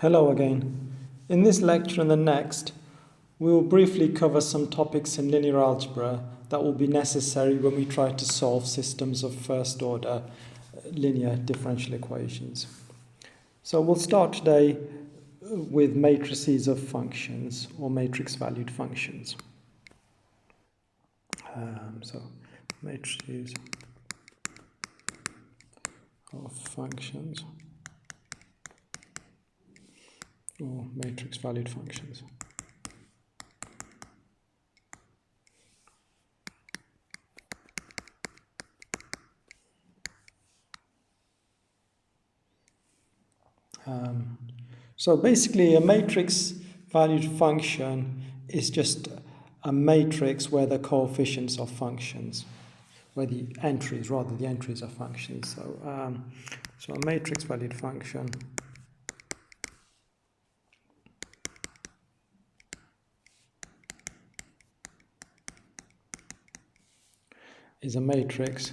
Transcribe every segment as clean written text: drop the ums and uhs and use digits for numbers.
Hello again. In this lecture and the next, we will briefly cover some topics in linear algebra that will be necessary when we try to solve systems of first order linear differential equations. So we'll start today with matrices of functions or matrix valued functions. So matrices of functions or matrix valued functions. So basically a matrix valued function is just a matrix where the coefficients are functions, where the entries are functions. So a matrix valued function is a matrix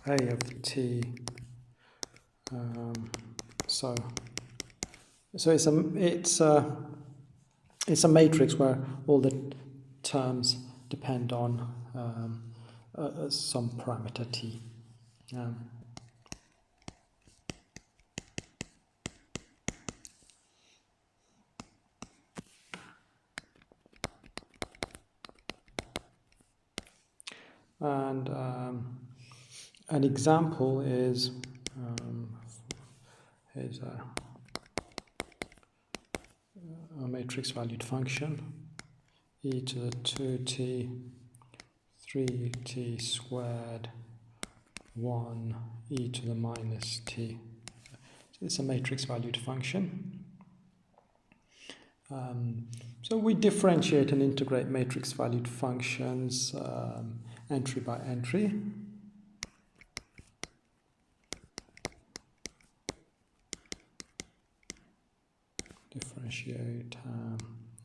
A of t. So it's a matrix where all the terms depend on some parameter t. And an example is a matrix valued function e to the 2t 3t squared 1 e to the minus t. So it's a matrix valued function. So we differentiate and integrate matrix valued functions entry by entry. Differentiate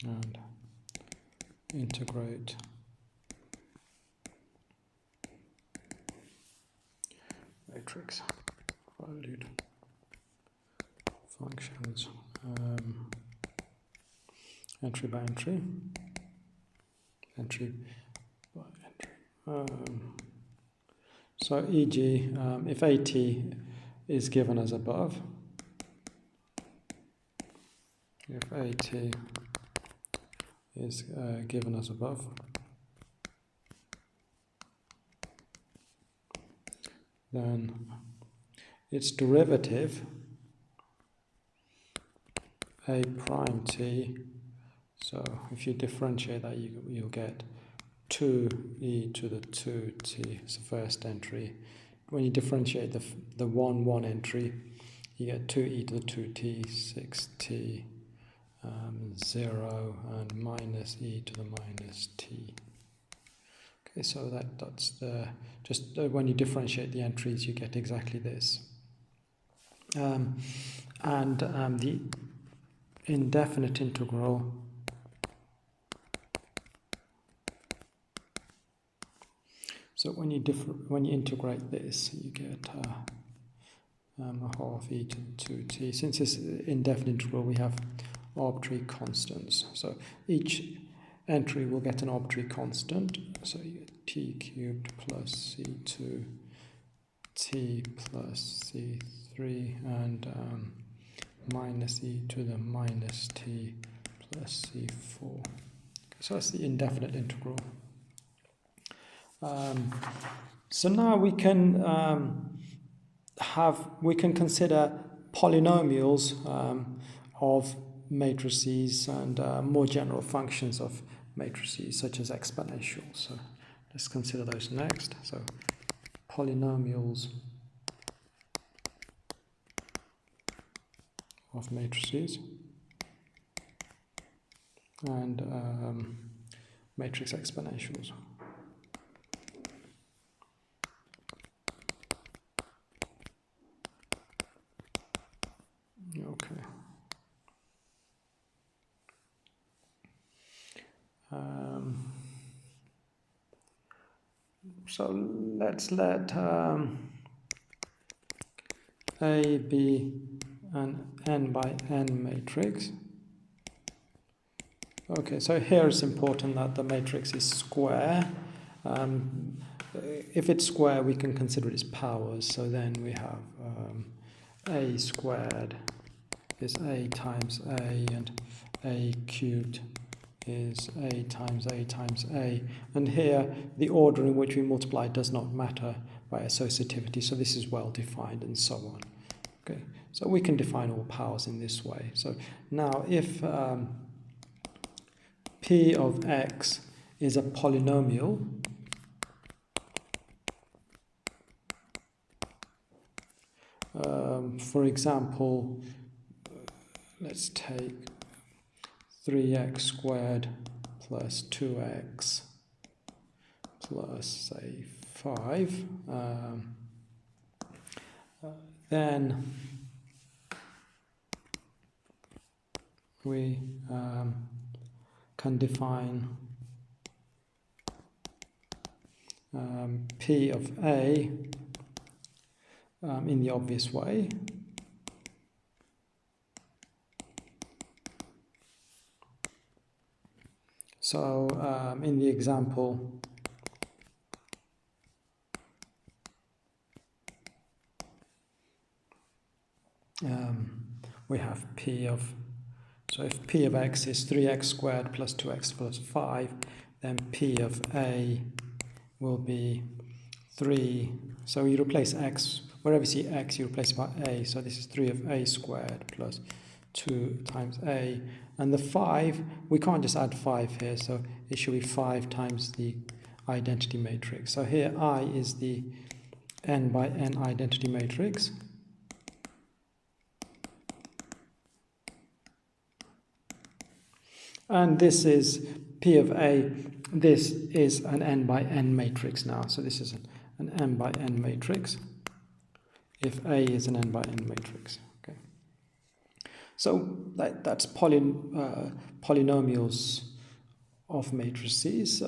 and integrate matrix valued functions entry by entry. So e.g. If AT is given as above, if AT is given as above, then its derivative a prime t, so if you differentiate that you'll get 2e to the 2t, it's the first entry. When you differentiate the 1 entry, you get 2e to the 2t, 6t, 0 and minus e to the minus t. Okay, so that's the when you differentiate the entries, you get exactly this. The indefinite integral so when you integrate this, you get a half e to 2t. Since it's indefinite integral, we have arbitrary constants. So each entry will get an arbitrary constant. So you get t cubed plus c2 t plus c3 and minus e to the minus t plus c4. Okay, so that's the indefinite integral. So now we can consider polynomials of matrices and more general functions of matrices such as exponentials. So let's consider those next. So polynomials of matrices and matrix exponentials. Okay. So let's let A be an n by n matrix. Okay, so here it's important that the matrix is square. If it's square, we can consider it as powers. So then we have a squared is a times a, and a cubed is a times a times a. And here, the order in which we multiply does not matter by associativity, so this is well defined and so on. Okay, so we can define all powers in this way. So now if p of x is a polynomial, for example, let's take 3x squared plus 2x plus, say, 5, then we can define P of A in the obvious way. So in the example, we have P of, so if P of x is 3x squared plus 2x plus 5, then P of A will be 3. So you replace x, wherever you see x, you replace it by a. So this is 3 of a squared plus 2 times a. And the 5, we can't just add 5 here, so it should be 5 times the identity matrix. So here I is the n by n identity matrix. And this is P of A. This is an n by n matrix now. So this is an n by n matrix if A is an n by n matrix. Okay. So that's polynomials of matrices.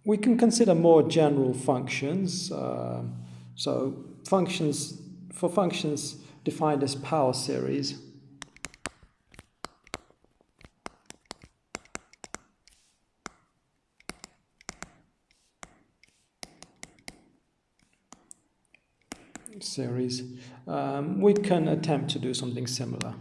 We can consider more general functions. So for functions defined as power series, we can attempt to do something similar.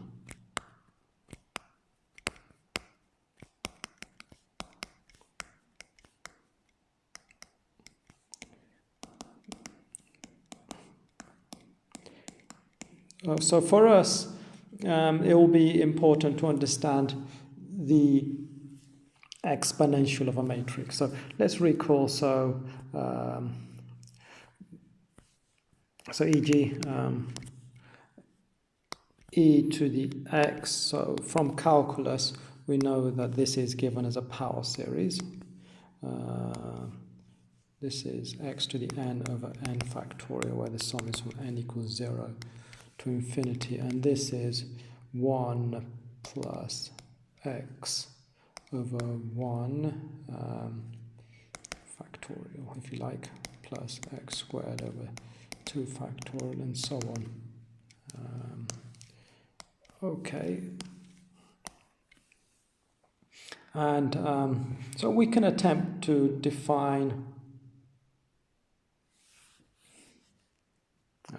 So for us, it will be important to understand the exponential of a matrix. So let's recall, so e.g. e to the x, so from calculus we know that this is given as a power series. This is x to the n over n factorial, where the sum is from n equals 0 to infinity, and this is 1 plus x over 1 factorial, if you like, plus x squared over 2 factorial, and so on. Okay. And so we can attempt to define.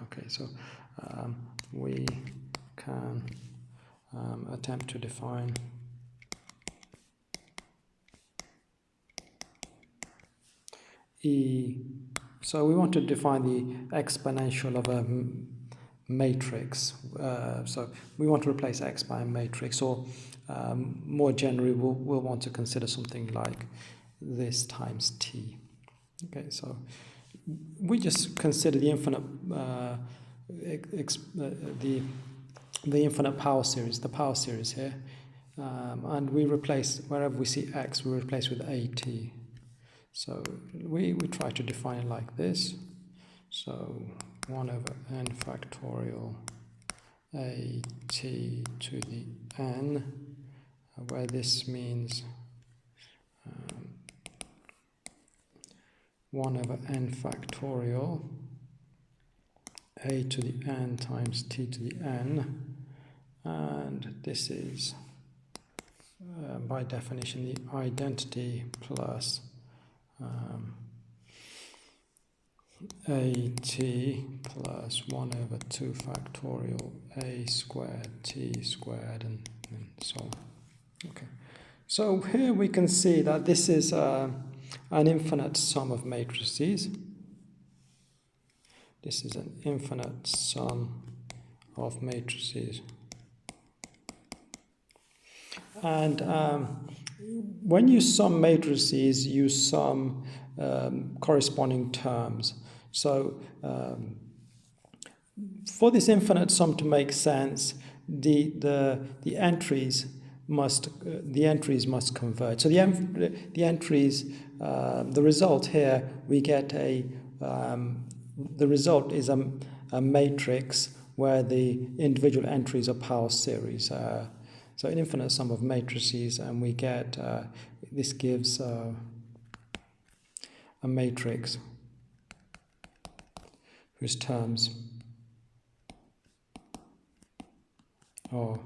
Okay, so we can attempt to define E. So we want to define the exponential of a matrix. So we want to replace x by a matrix, or more generally, we'll want to consider something like this times t. Okay, so we just consider the infinite the infinite power series, the power series here, and we replace, wherever we see x, we replace with at. So we try to define it like this. So 1 over n factorial a t to the n, where this means 1 over n factorial a to the n times t to the n, and this is by definition the identity plus at plus 1 over 2 factorial a squared t squared and so on. Okay, so here we can see that this is an infinite sum of matrices. This is an infinite sum of matrices. And when you sum matrices, you sum corresponding terms. So for this infinite sum to make sense, the entries must converge. So the entries, the result here, we get the result is a matrix where the individual entries are power series. So an infinite sum of matrices, and we get, this gives a matrix whose terms are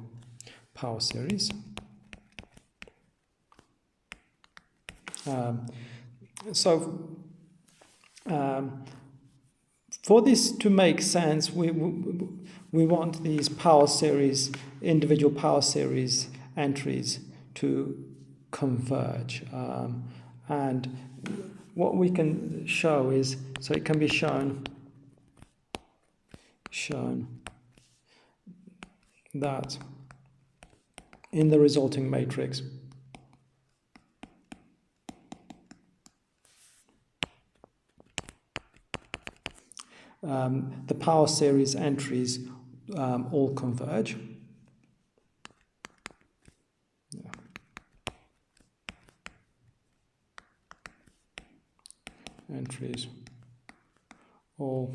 power series. For this to make sense, we want these power series, individual power series entries to converge. And what we can show is, so it can be shown that in the resulting matrix, the power series entries all converge. Yeah. Entries all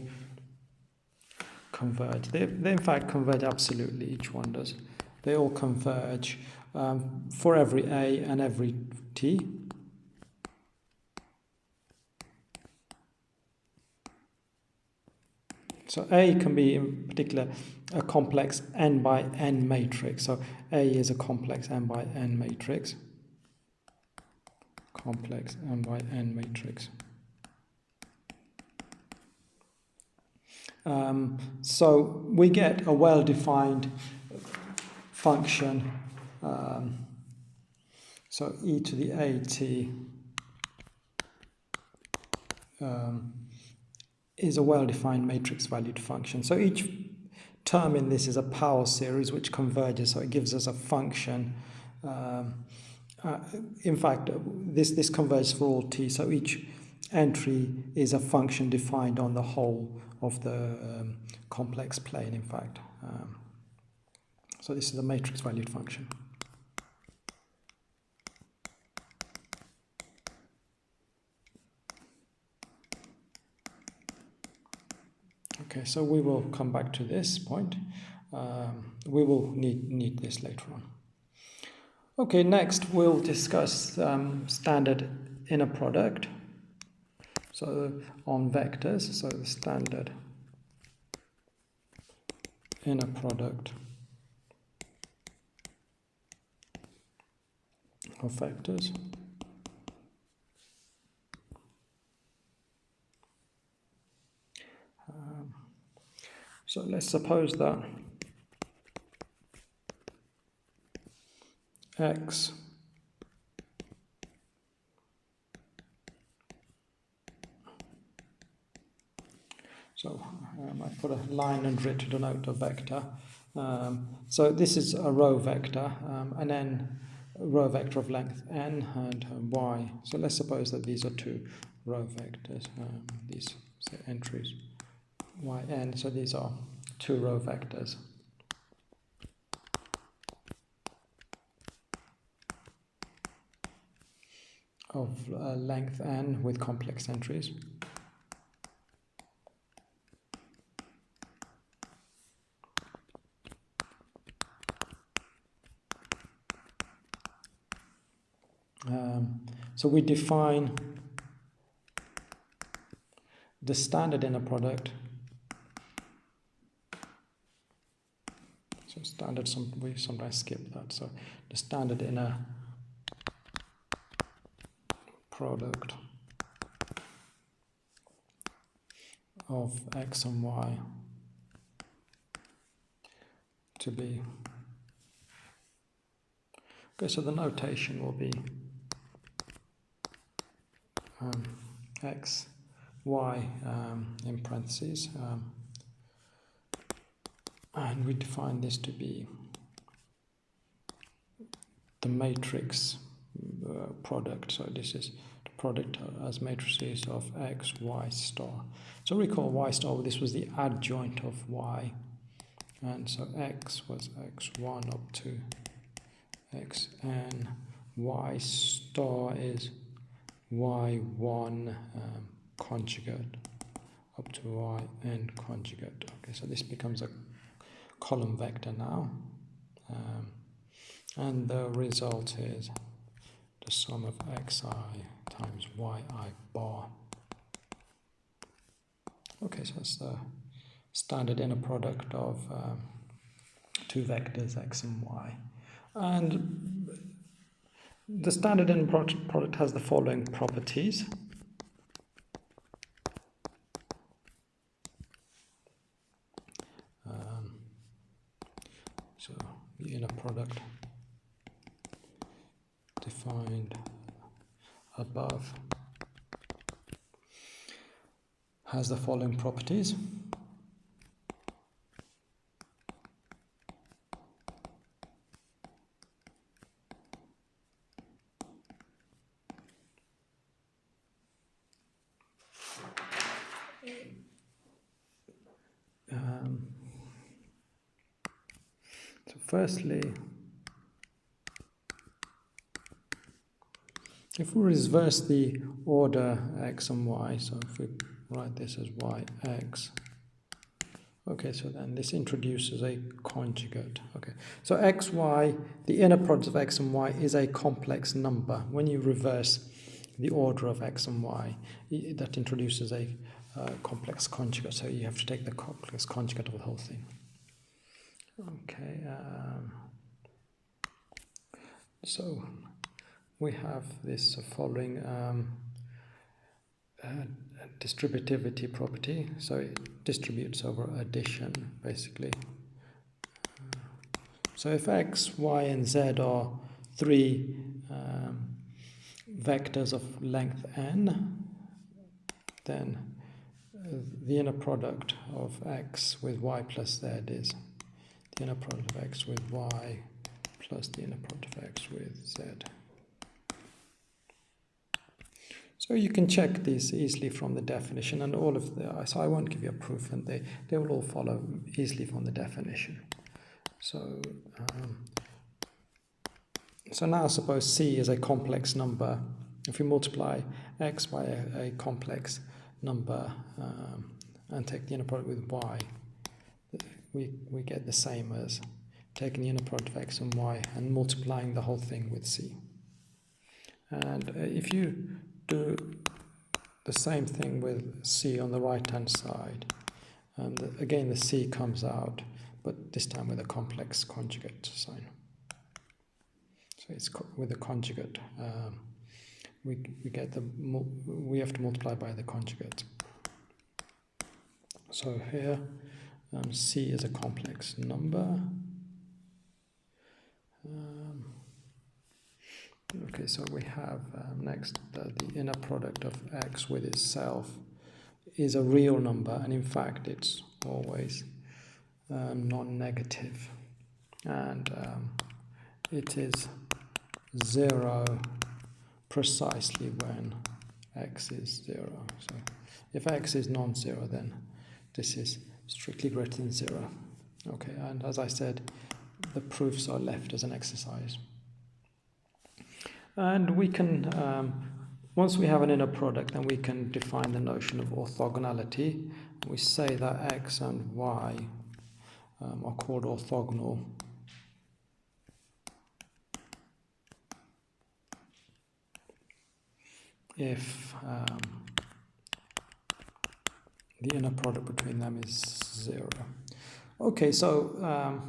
converge. They in fact converge absolutely, each one does. They all converge for every a and every t. So A can be, in particular, a complex n by n matrix. So A is a complex n by n matrix. Complex n by n matrix. So we get a well-defined function. So e to the at is a well-defined matrix-valued function. So each term in this is a power series which converges, so it gives us a function. In fact, this converges for all t, so each entry is a function defined on the whole of the complex plane, in fact. So this is a matrix-valued function. Okay, so we will come back to this point. We will need this later on. Okay, next we'll discuss standard inner product. So on vectors, so the standard inner product of vectors. So let's suppose that x so I put a line under it to denote a vector. So this is a row vector, and then a row vector of length n and y. So let's suppose that these are two row vectors, these say entries yn, so these are two row vectors. Of length n with complex entries. So we define the standard inner product So standard, we sometimes skip that. So the standard inner product of x and y to be, okay, so the notation will be x, y in parentheses, and we define this to be the matrix product. So this is the product as matrices of x, y star. So recall y star, this was the adjoint of y, and so x was x1 up to xn, y star is y1 conjugate up to yn conjugate. Okay, so this becomes a column vector now, and the result is the sum of xi times yi bar. Okay, so it's the standard inner product of two vectors x and y. And the standard inner product has the following properties. So the inner product defined above has the following properties. So firstly, if we reverse the order x and y, so if we write this as yx, okay, so then this introduces a conjugate. Okay, so x, y, the inner product of x and y is a complex number. When you reverse the order of x and y, that introduces a complex conjugate, so you have to take the complex conjugate of the whole thing. Okay, so we have this following distributivity property, so it distributes over addition basically. So if x, y and z are three vectors of length n, then the inner product of x with y plus z is the inner product of x with y plus the inner product of x with z. So you can check these easily from the definition, and all of the, so I won't give you a proof, and they will all follow easily from the definition. So so now suppose c is a complex number. If we multiply x by a complex number and take the inner product with y, we get the same as taking the inner product of x and y and multiplying the whole thing with c. And if you do the same thing with c on the right hand side, and again the c comes out, but this time with a complex conjugate sign. So it's with a conjugate, we get we have to multiply by the conjugate. So here c is a complex number. Okay, so we have next the inner product of x with itself is a real number, and in fact it's always non-negative, and it is 0 precisely when x is 0. So if x is non-zero, then this is strictly greater than 0. Okay, and as I said, the proofs are left as an exercise. And we can, once we have an inner product, then we can define the notion of orthogonality. We say that x and y are called orthogonal if the inner product between them is 0. Okay, so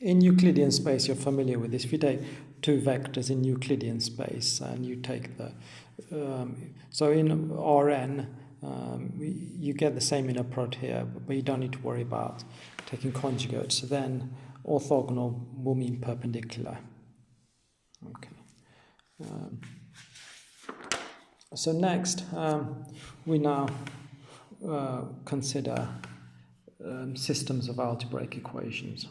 In Euclidean space, you're familiar with this. If you take two vectors in Euclidean space and you take the... so in Rn, you get the same inner product here, but you don't need to worry about taking conjugates. So then orthogonal will mean perpendicular. Okay. So next, we now consider systems of algebraic equations.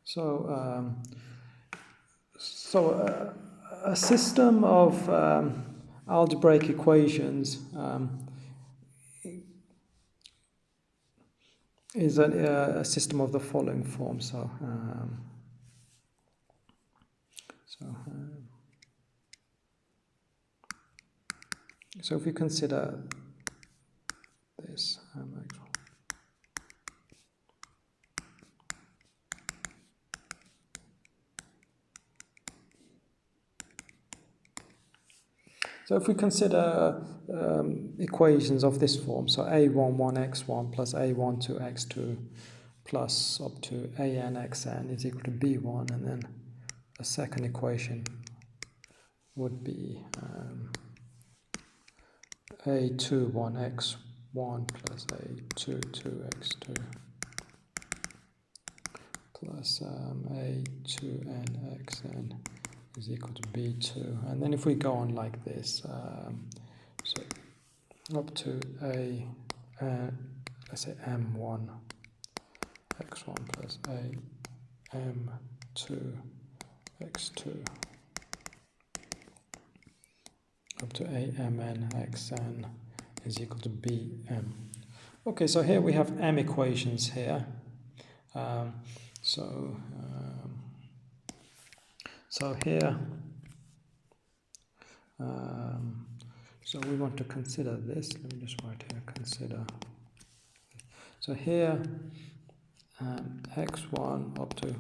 So a system of algebraic equations is a system of the following form. So if we consider this, so if we consider equations of this form, so a1 1x1 plus a1 2x2 plus up to an xn is equal to b1, and then the second equation would be a2 1x1 plus a2 2x2 plus a2n xn is equal to b2, and then if we go on like this, so up to let's say m1 x1 plus a m2 x2 up to a mn xn is equal to bm. Okay, so here we have m equations here. So here, so we want to consider this. Let me just write here, consider. So here, x1 up to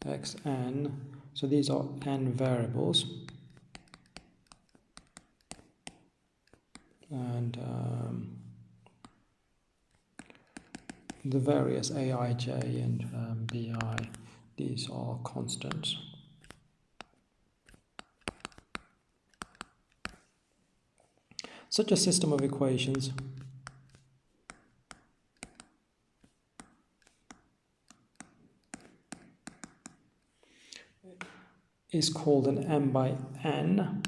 xn, so these are n variables. And the various aij and bi, these are constants. Such a system of equations is called an m by n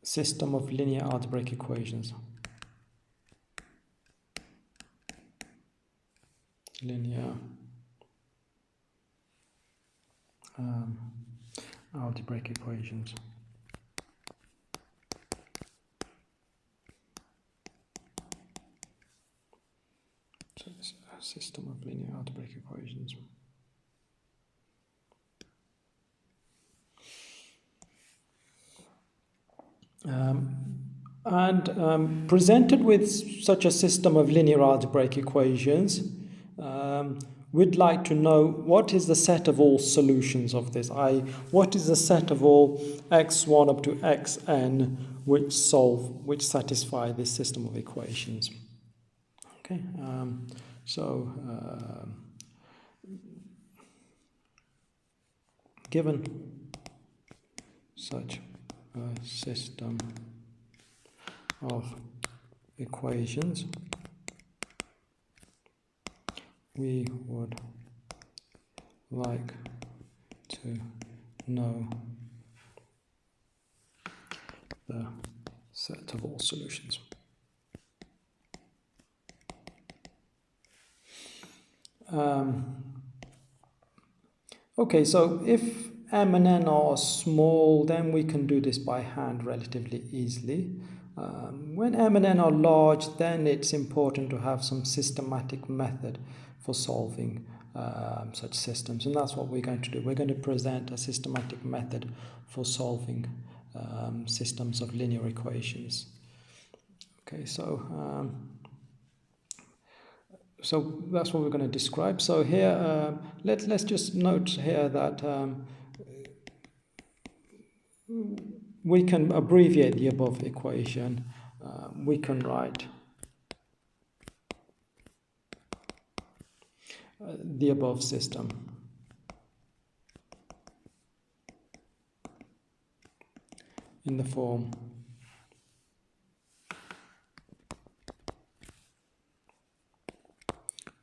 system of linear algebraic equations. Linear algebraic equations. So it's a system of linear algebraic equations. Presented with such a system of linear algebraic equations, we'd like to know what is the set of all solutions of this, i.e. what is the set of all x1 up to xn which satisfy this system of equations. Okay, given such a system of equations, we would like to know the set of all solutions. Okay, so if m and n are small, then we can do this by hand relatively easily. When m and n are large, then it's important to have some systematic method for solving such systems, and that's what we're going to do. We're going to present a systematic method for solving systems of linear equations. Okay, so that's what we're going to describe. So here, let's just note here that we can abbreviate the above equation. We can write the above system in the form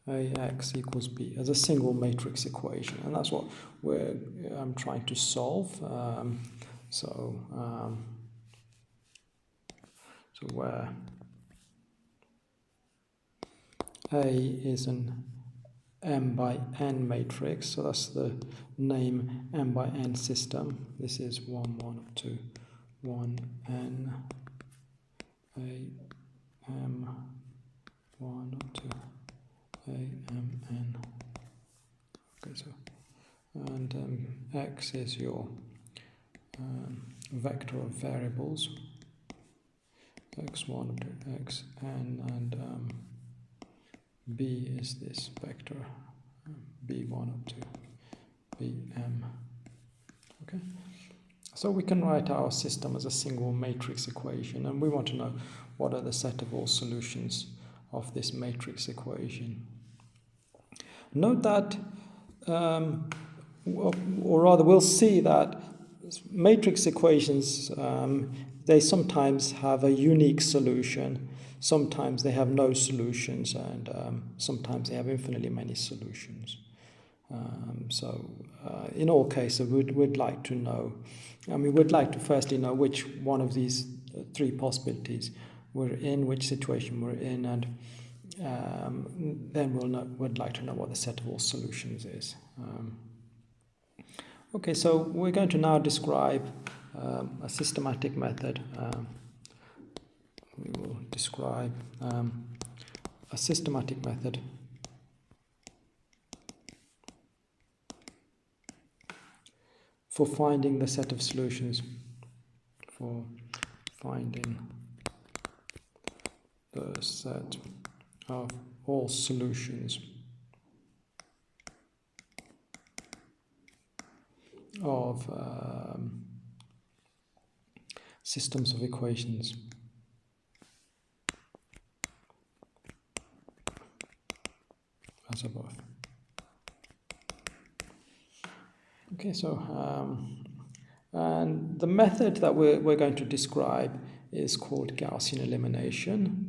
AX equals B as a single matrix equation, and that's what I'm trying to solve. So where A is an M by N matrix, so that's the name M by N system. This is 1, 1, 2, 1, N, A, M, 1, 2, A, M, N. Okay, so, and X is your vector of variables, X1, Xn, and B is this vector, B1 up to Bm. Okay, so we can write our system as a single matrix equation, and we want to know what are the set of all solutions of this matrix equation. Note that, or rather we'll see that matrix equations, they sometimes have a unique solution, sometimes they have no solutions, and sometimes they have infinitely many solutions. In all cases, we'd like to know, we'd like to firstly know which one of these three possibilities we're in, which situation we're in, and then we'd like to know what the set of all solutions is. Okay, so we're going to now describe a systematic method. We will describe a systematic method for finding the set of solutions, for finding the set of all solutions of systems of equations as above. Okay, so and the method that we're going to describe is called Gaussian elimination.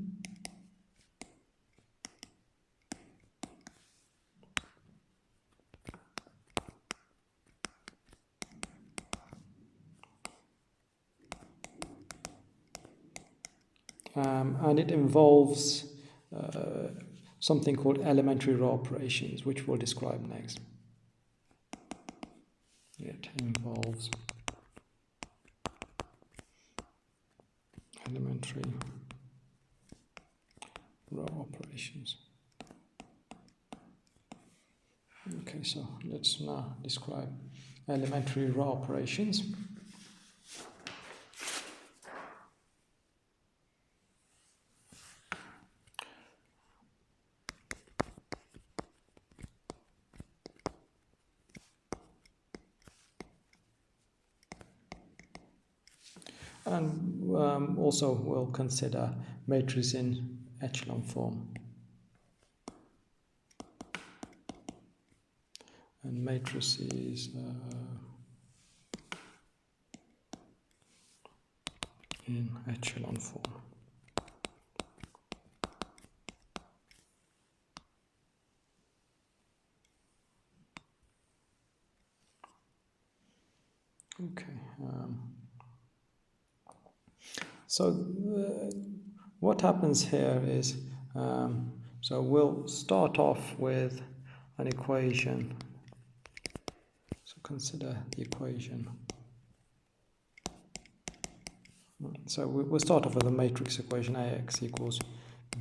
And it involves something called elementary row operations, which we'll describe next. It involves elementary row operations. Okay, so let's now describe elementary row operations. And also we'll consider matrices in echelon form. And matrices in echelon form. Okay. So what happens here is, so we'll start off with an equation. So consider the equation. So we'll start off with a matrix equation, AX equals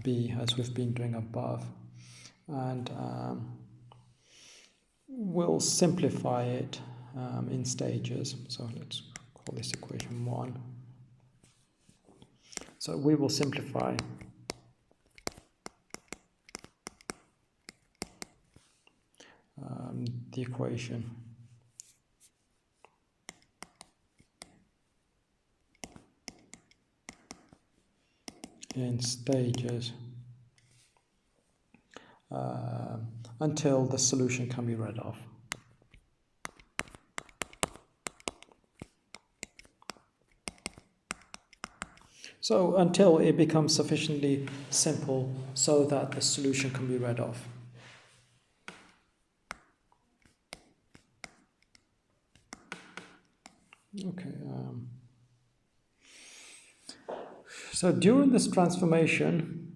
B, as we've been doing above. And we'll simplify it in stages. So let's call this equation 1. So we will simplify the equation in stages until the solution can be read off. So until it becomes sufficiently simple so that the solution can be read off. Okay. So during this transformation,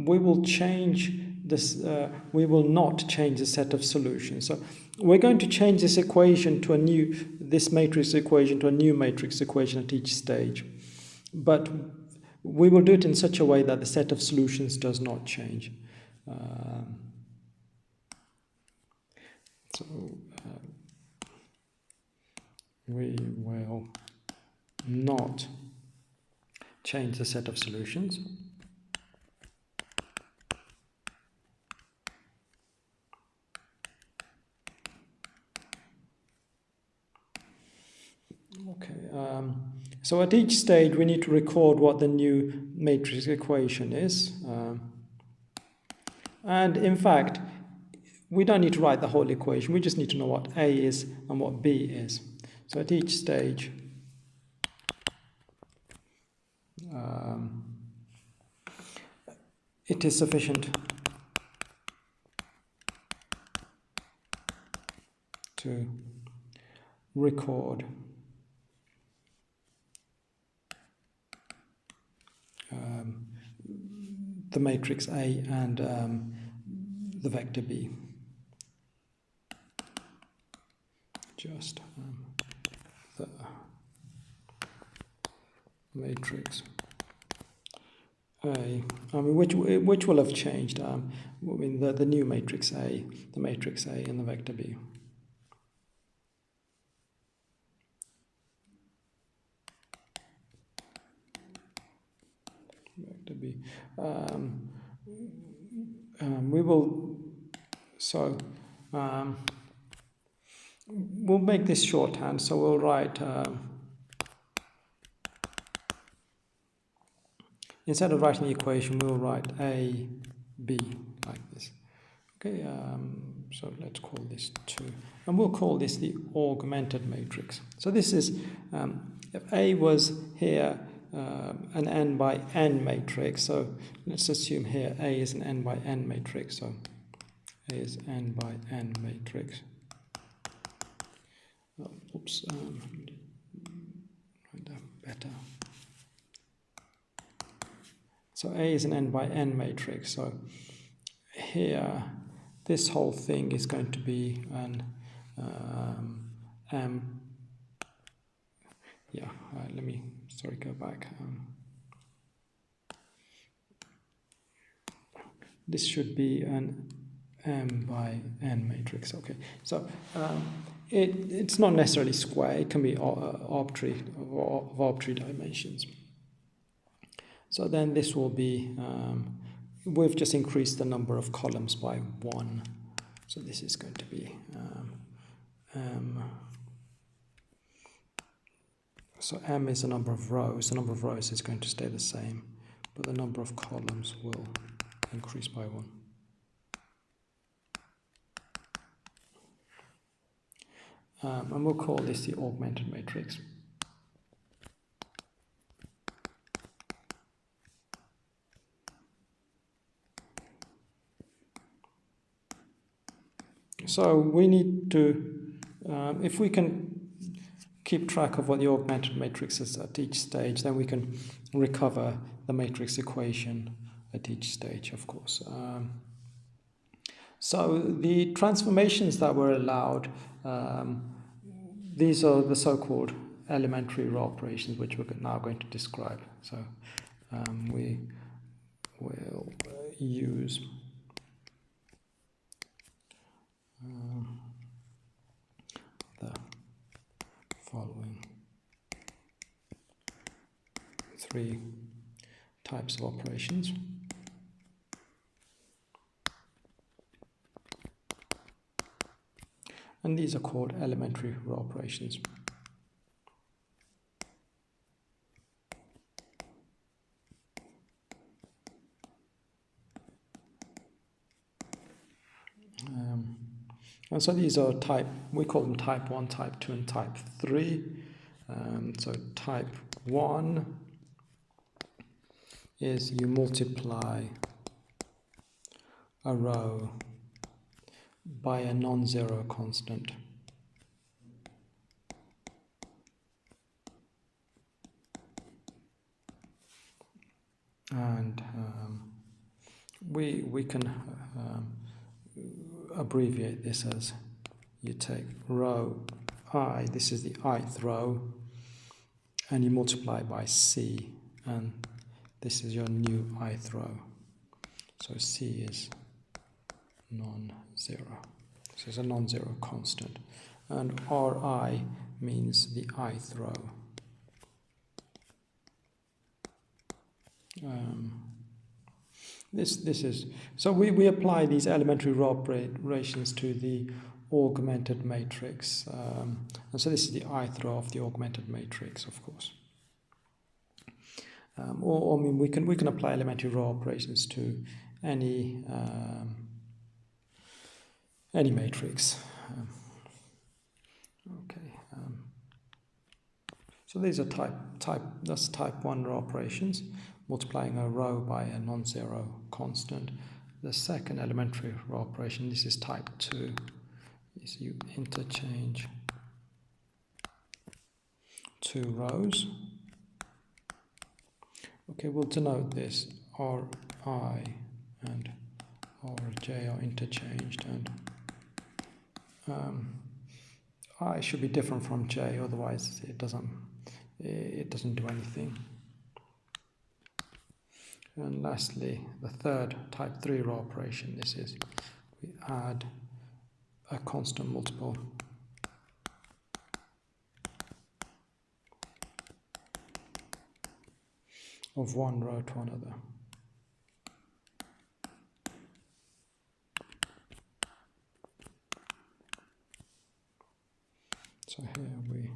we will change this. We will not change the set of solutions. So we're going to change this equation to this matrix equation to a new matrix equation at each stage, but we will do it in such a way that the set of solutions does not change. We will not change the set of solutions. Okay. So at each stage we need to record what the new matrix equation is. And in fact, we don't need to write the whole equation. We just need to know what A is and what B is. So at each stage, it is sufficient to record the matrix A and the vector B. Just the matrix A, which will have changed. I mean the new matrix A, the matrix A, and the vector B. Vector B. We will. So. We'll make this shorthand, so we'll write, instead of writing the equation, we'll write A, B, like this. Okay, so let's call this 2. And we'll call this the augmented matrix. So this is, if A was here an n by n matrix, so let's assume here A is an n by n matrix, so A is n by n matrix. Oops, write that better. So A is an n by n matrix. So here, this whole thing is going to be an m. Yeah, let me go back. This should be an m by n matrix. Okay, so it's not necessarily square. It can be arbitrary of arbitrary dimensions. So then this will be, we've just increased the number of columns by 1. So this is going to be m. So m is the number of rows. The number of rows is going to stay the same, but the number of columns will increase by 1. And we'll call this the augmented matrix. So we need to, if we can keep track of what the augmented matrix is at each stage, then we can recover the matrix equation at each stage, of course. So the transformations that were allowed, these are the so-called elementary row operations, which we're now going to describe. So we will use three types of operations. And these are called elementary row operations. And so these are we call them type 1, type 2, and type 3. So type 1 is you multiply a row by a non-zero constant. And we can abbreviate this as you take row I, this is the ith row, and you multiply by C, and this is your new ith row. So C is non-zero. So it's a non-zero constant. And Ri means the ith row. This is so we apply these elementary row operations to the augmented matrix, and so this is the ith row of the augmented matrix, of course. Or I mean, we can apply elementary row operations to any matrix. Okay. So these are type 1 row operations, multiplying a row by a non-zero constant. The second elementary row operation, this is type 2, is you interchange two rows. Okay, we'll denote this Ri and Rj are interchanged, and I should be different from j, otherwise it doesn't do anything. And lastly, the third type 3 row operation, this is we add a constant multiple of one row to another. So here we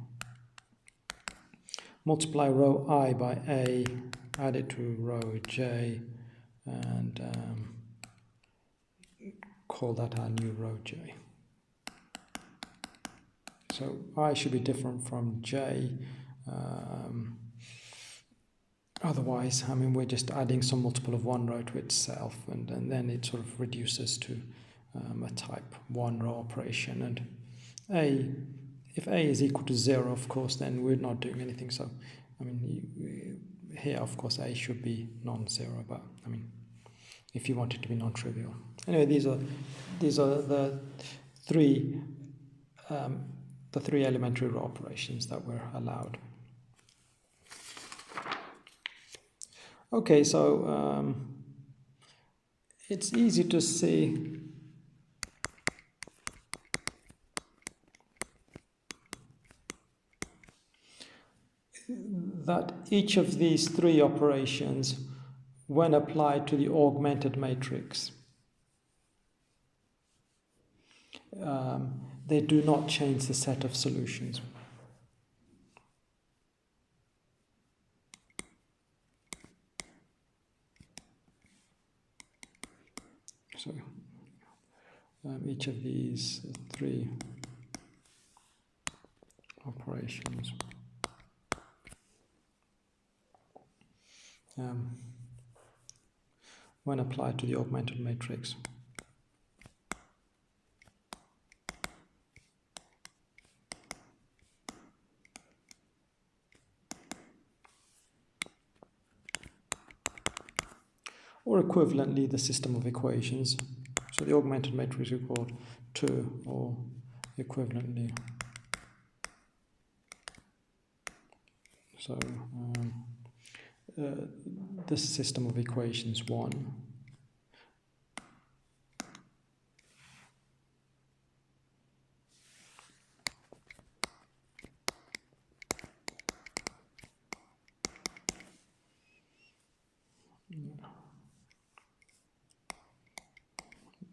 multiply row I by A, add it to row J, and call that our new row J. So I should be different from J. Otherwise, I mean, we're just adding some multiple of one row to itself, and then it sort of reduces to a type 1 row operation. And if A is equal to 0, of course, then we're not doing anything. So, I mean, here, of course, A should be non-zero, but I mean, if you want it to be non-trivial. Anyway, these are the three elementary row operations that were allowed. Okay, so it's easy to see that each of these three operations, when applied to the augmented matrix, they do not change the set of solutions. So each of these three operations when applied to the augmented matrix or equivalently the system of equations. So the augmented matrix is called 2, or equivalently. So this system of equations 1.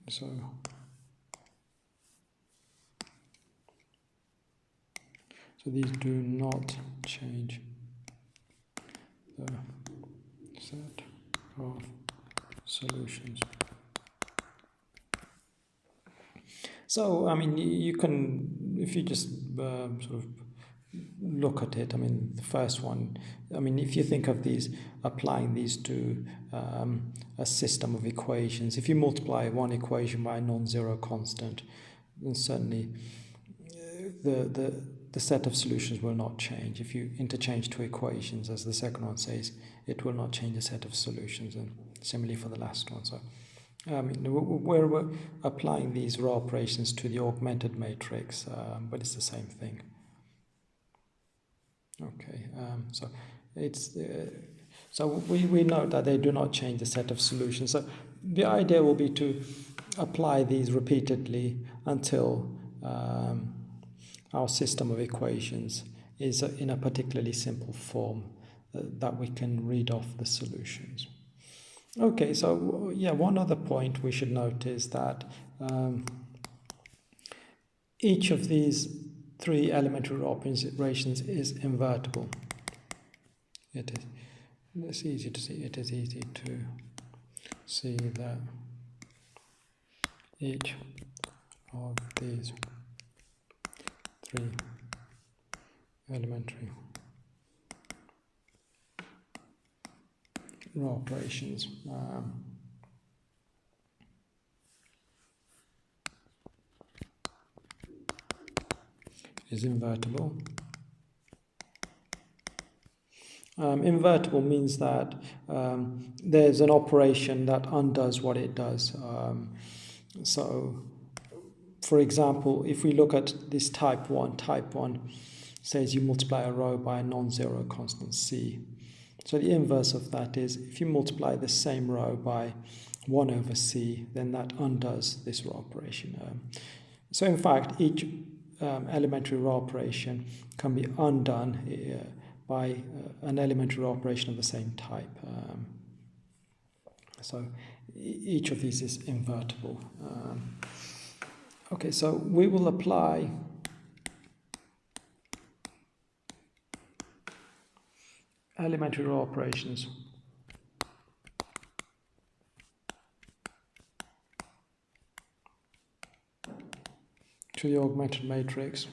So these do not change the set of solutions. So, I mean, you can, if you just sort of look at it, I mean, the first one, I mean, if you think of these, applying these to a system of equations, if you multiply one equation by a non-zero constant, then certainly the set of solutions will not change. If you interchange two equations, as the second one says, it will not change the set of solutions, and similarly for the last one. So I mean, we're applying these row operations to the augmented matrix, but it's the same thing. Okay, so it's so we know that they do not change the set of solutions. So the idea will be to apply these repeatedly until our system of equations is in a particularly simple form that we can read off the solutions. Okay, so yeah, one other point we should note is that each of these three elementary operations is invertible. It is. It's easy to see. It is easy to see that each of these three elementary row operations is invertible. Invertible means that there's an operation that undoes what it does. So, for example, if we look at this type 1 says you multiply a row by a non-zero constant c. So the inverse of that is if you multiply the same row by 1 over c, then that undoes this row operation. So in fact, each elementary row operation can be undone by an elementary row operation of the same type. So each of these is invertible. Okay, so we will apply elementary row operations to the augmented matrix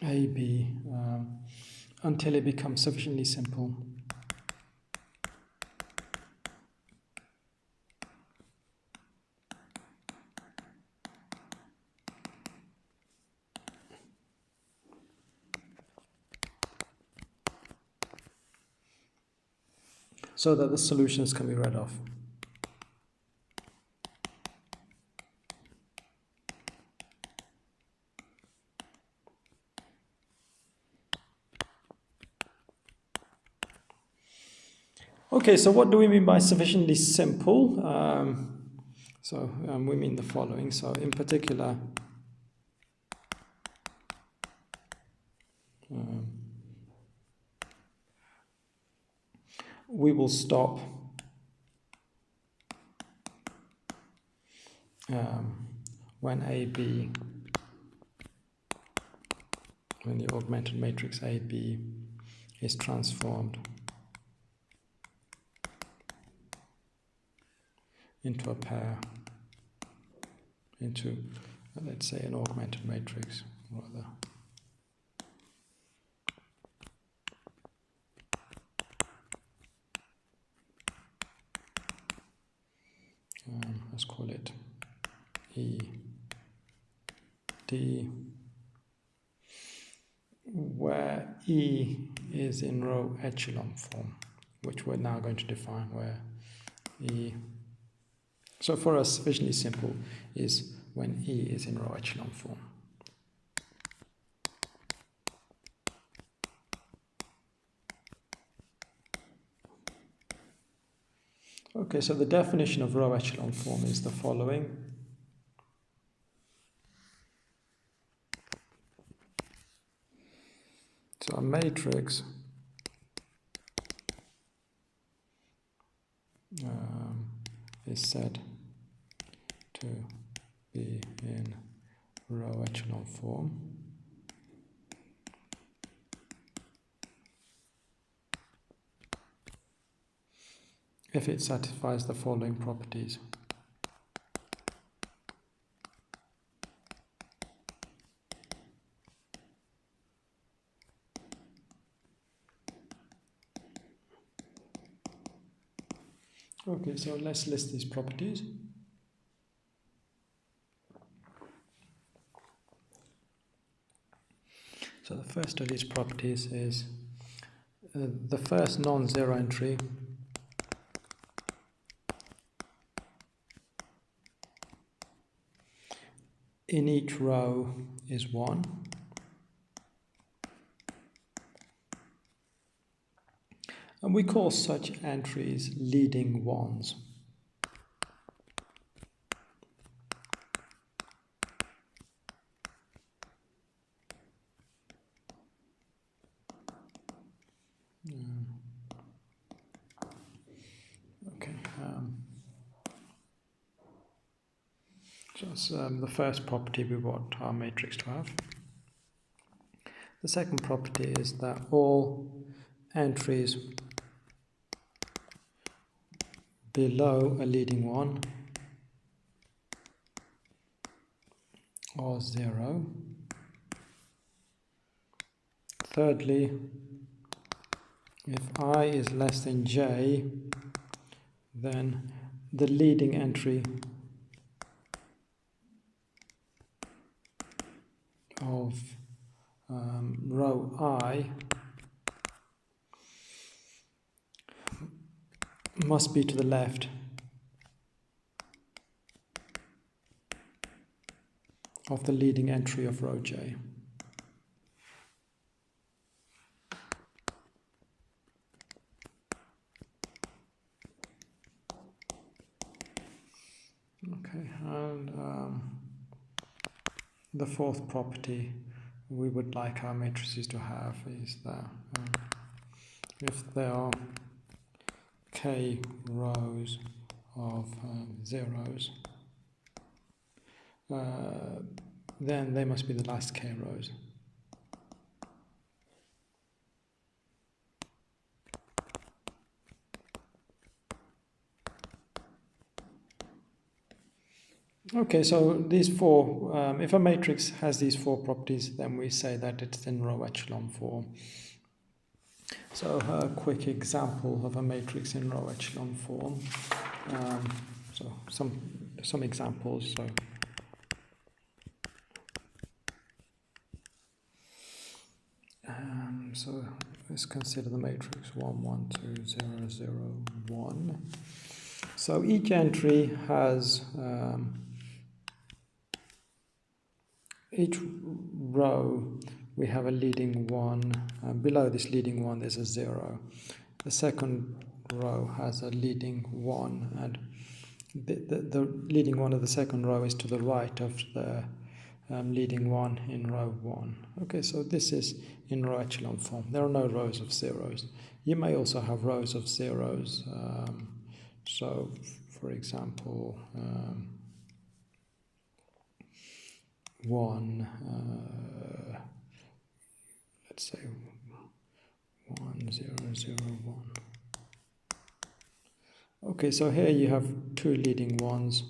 AB until it becomes sufficiently simple so that the solutions can be read off. Okay, so what do we mean by sufficiently simple? We mean the following. So in particular, we will stop when AB, when the augmented matrix AB is transformed into a pair, into, let's say, an augmented matrix, rather. Let's call it E, D, where E is in row echelon form, which we're now going to define where E. So for us, sufficiently simple is when E is in row echelon form. Okay, so the definition of row echelon form is the following. So a matrix is said to be in row echelon form if it satisfies the following properties. Okay, so let's list these properties. So the first of these properties is the first non-zero entry in each row is 1. And we call such entries leading ones. Okay. So the first property we want our matrix to have. The second property is that all entries below a leading one are 0. Thirdly, if I is less than j, then the leading entry of row I must be to the left of the leading entry of row j. Okay, and the fourth property we would like our matrices to have is that if there are k rows of zeros, then they must be the last k rows. Okay, so these four, if a matrix has these four properties, then we say that it's in row echelon form. So a quick example of a matrix in row echelon form. So some examples. So let's consider the matrix 1, 1, 2, 0, 0, 1. So each entry has each row we have a leading 1, and below this leading 1 there's a 0. The second row has a leading 1, and the leading 1 of the second row is to the right of the leading 1 in row 1. Okay, so this is in row echelon form. There are no rows of zeros. You may also have rows of zeros. So, for example, 1, let's say 1, 0, 0, 1. Okay, so here you have two leading ones.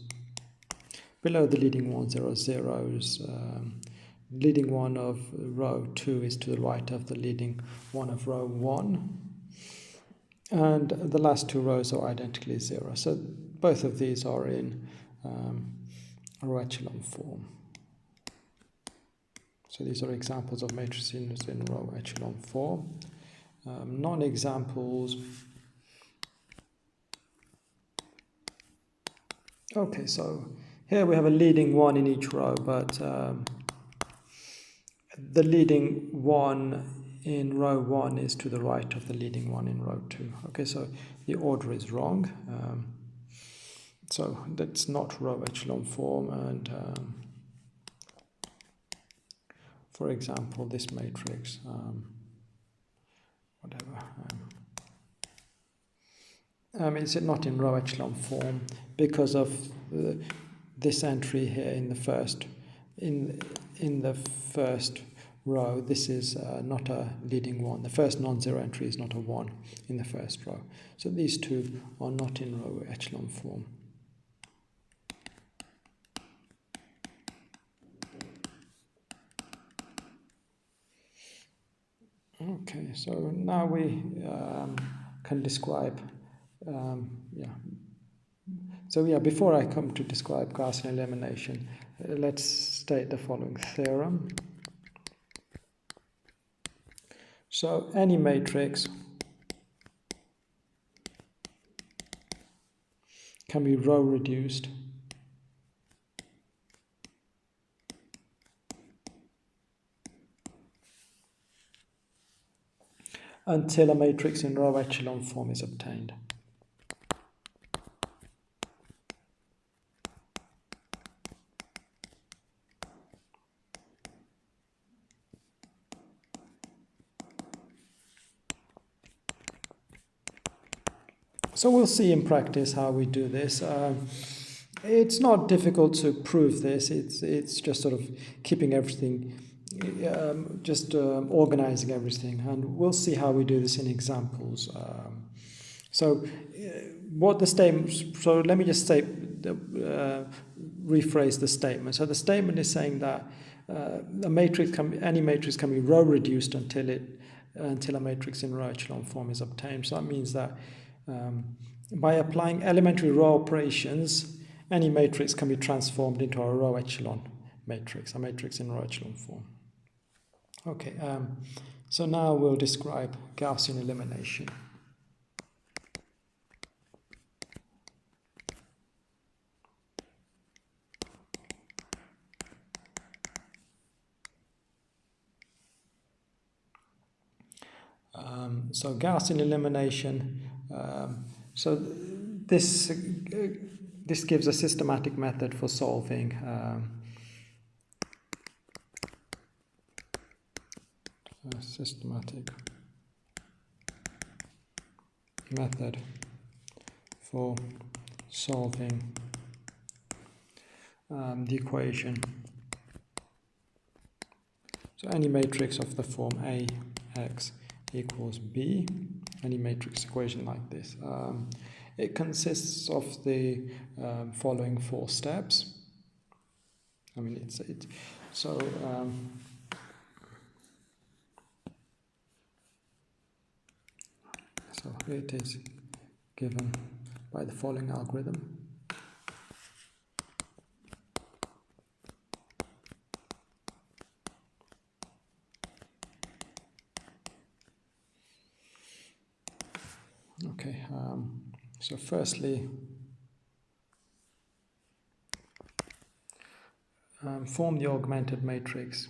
Below the leading ones there are zeros. Leading one of row 2 is to the right of the leading one of row 1. And the last two rows are identically 0. So both of these are in row echelon form. So these are examples of matrices in row echelon form. Non-examples. Okay, so here we have a leading 1 in each row, but the leading 1 in row 1 is to the right of the leading 1 in row 2. Okay, so the order is wrong. So that's not row echelon form, and for example, this matrix whatever. Is it not in row echelon form because of this entry here in the first row? This is not a leading one. The first non-zero entry is not a 1 in the first row. So these two are not in row echelon form. Okay, so now we can describe, So before I come to describe Gaussian elimination, let's state the following theorem. So any matrix can be row reduced until a matrix in row echelon form is obtained. So we'll see in practice how we do this. It's not difficult to prove this. It's just sort of keeping everything, organizing everything, and we'll see how we do this in examples. What the statement? So let me just say, rephrase the statement. So the statement is saying that any matrix can be row reduced until a matrix in row echelon form is obtained. So that means that by applying elementary row operations, any matrix can be transformed into a row echelon matrix, a matrix in row echelon form. Okay, so now we'll describe Gaussian elimination. So Gaussian elimination, this gives a systematic method for solving a systematic method for solving the equation. So any matrix of the form AX equals B, any matrix equation like this. It consists of the following 4 steps. I mean, so it is given by the following algorithm. Okay, so firstly, form the augmented matrix.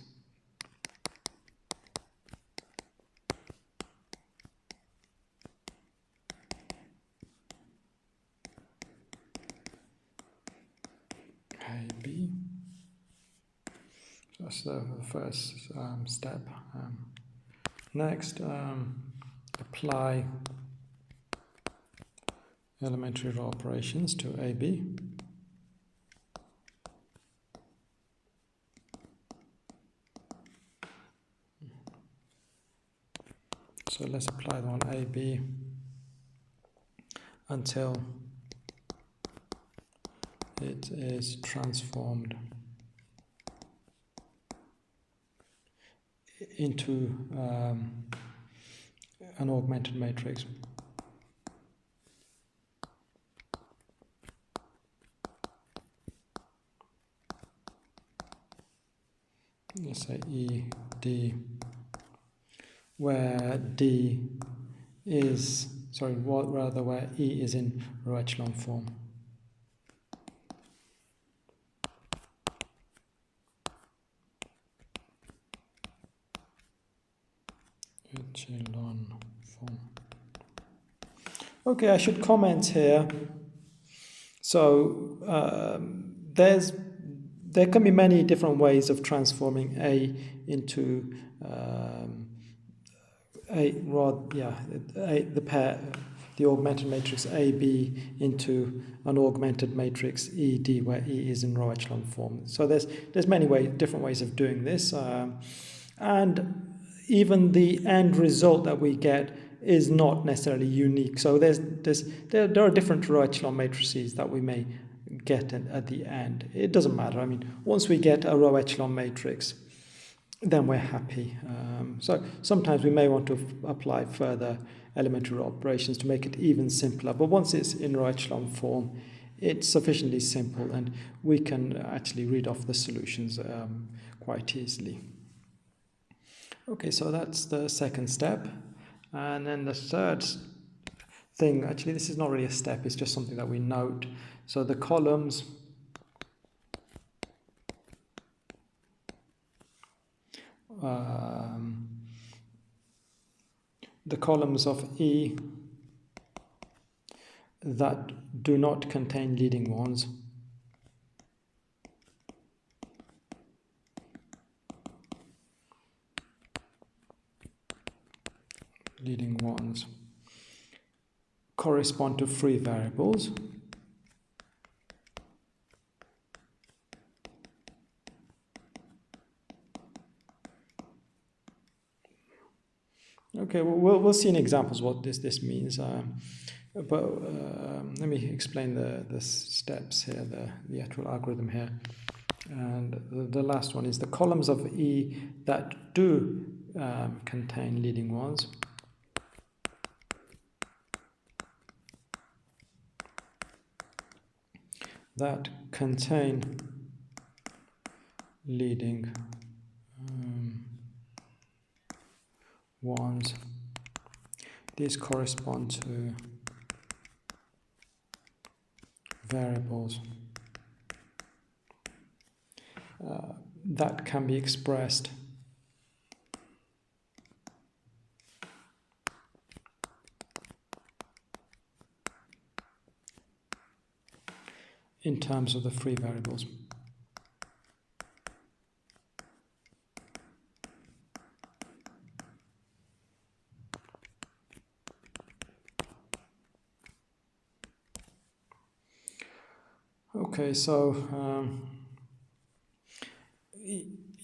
AB. That's the first step. Next, apply elementary row operations to AB. So let's apply them on AB until it is transformed into an augmented matrix. Let's say ED, where D is, where E is in row echelon form. Echelon form. Okay, I should comment here. So there can be many different ways of transforming A into the augmented matrix AB into an augmented matrix ED, where E is in row echelon form. So there's many different ways of doing this, and even the end result that we get is not necessarily unique. So there are different row echelon matrices that we may get at the end. It doesn't matter. I mean, once we get a row echelon matrix, then we're happy. So sometimes we may want to apply further elementary operations to make it even simpler. But once it's in row echelon form, it's sufficiently simple, and we can actually read off the solutions quite easily. Okay, so that's the second step. And then the third thing, actually this is not really a step, it's just something that we note. So the columns of E that do not contain leading ones correspond to free variables Okay, well, we'll see in examples what this means, but let me explain the steps here, the actual algorithm here. And the last one is the columns of E that do contain leading ones that contain leading ones. These correspond to variables that can be expressed in terms of the free variables. Okay, so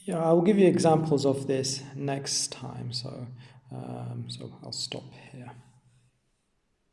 yeah, I'll give you examples of this next time. So I'll stop here.